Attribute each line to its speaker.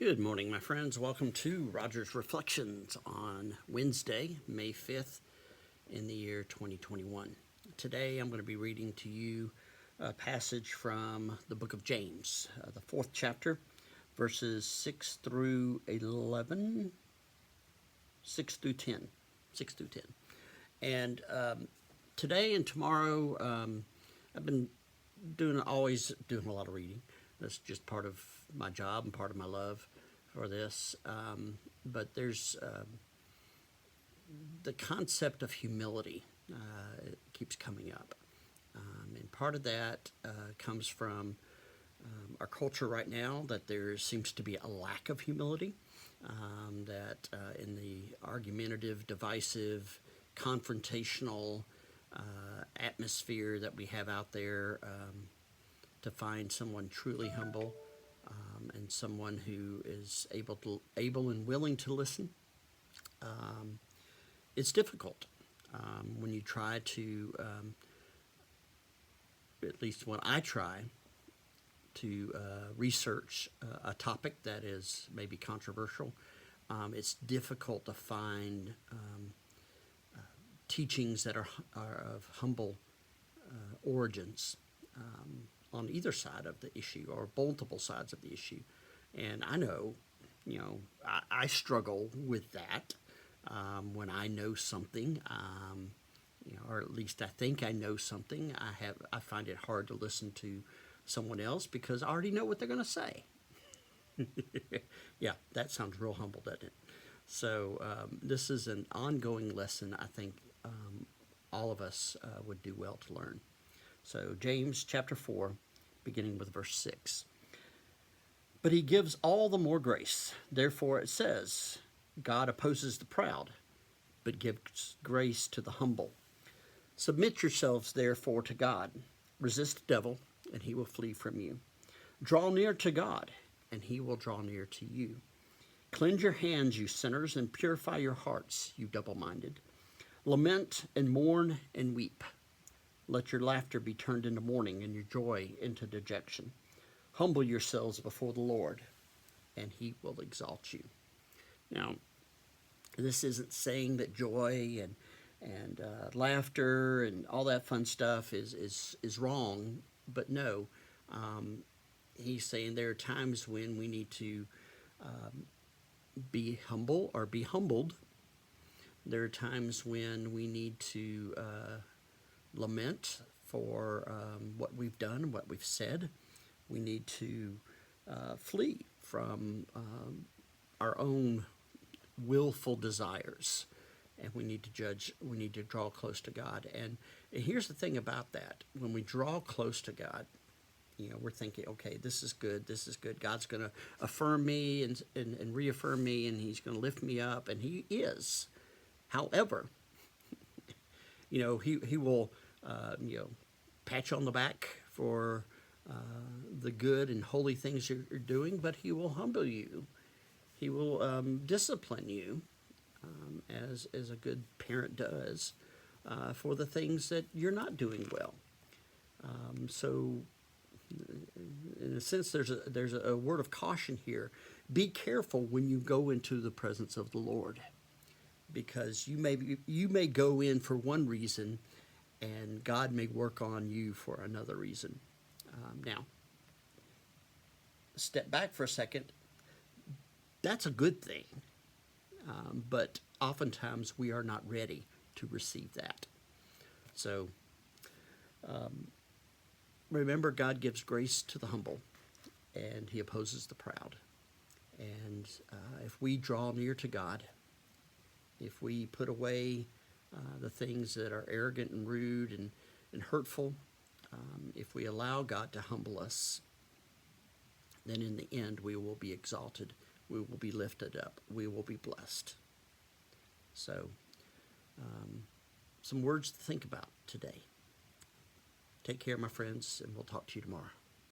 Speaker 1: Good morning, my friends. Welcome to Roger's Reflections on Wednesday, May 5th, in the year 2021. Today I'm going to be reading to you a passage from the book of James, the fourth chapter, verses 6 through 11, 6 through 10. And today and tomorrow, I've been always doing a lot of reading. That's just part of my job and part of my love for this. But there's the concept of humility keeps coming up. And part of that comes from our culture right now, that there seems to be a lack of humility, that in the argumentative, divisive, confrontational atmosphere that we have out there, to find someone truly humble and someone who is able and willing to listen. It's difficult when you try to, at least when I try to research a topic that is maybe controversial. It's difficult to find teachings that are of humble origins on either side of the issue, or multiple sides of the issue. And I know, I struggle with that when I know something, or at least I think I know something. I find it hard to listen to someone else because I already know what they're going to say. Yeah, that sounds real humble, doesn't it? So this is an ongoing lesson I think all of us would do well to learn. So James chapter 4, beginning with verse 6. But he gives all the more grace. Therefore it says, God opposes the proud, but gives grace to the humble. Submit yourselves therefore to God. Resist the devil, and he will flee from you. Draw near to God, and he will draw near to you. Cleanse your hands, you sinners, and purify your hearts, you double-minded. Lament and mourn and weep. Let your laughter be turned into mourning, and your joy into dejection. Humble yourselves before the Lord, and he will exalt you. Now, this isn't saying that joy and laughter and all that fun stuff is wrong, but no. He's saying there are times when we need to be humble or be humbled. There are times when we need to lament for what we've done, what we've said. We need to flee from our own willful desires, and we need to draw close to God. And here's the thing about that: when we draw close to God, we're thinking, okay, this is good. God's going to affirm me and reaffirm me, and he's going to lift me up, and he is. However, he will pat you on the back for the good and holy things you're doing, but he will humble you. He will discipline you, as a good parent does, for the things that you're not doing well. So, in a sense, there's a word of caution here. Be careful when you go into the presence of the Lord, because you may go in for one reason, and God may work on you for another reason. Now, step back for a second. That's a good thing, but oftentimes we are not ready to receive that. So remember, God gives grace to the humble, and he opposes the proud. And if we draw near to God, if we put away the things that are arrogant and rude and hurtful, if we allow God to humble us, then in the end we will be exalted, we will be lifted up, we will be blessed. So, some words to think about today. Take care, my friends, and we'll talk to you tomorrow.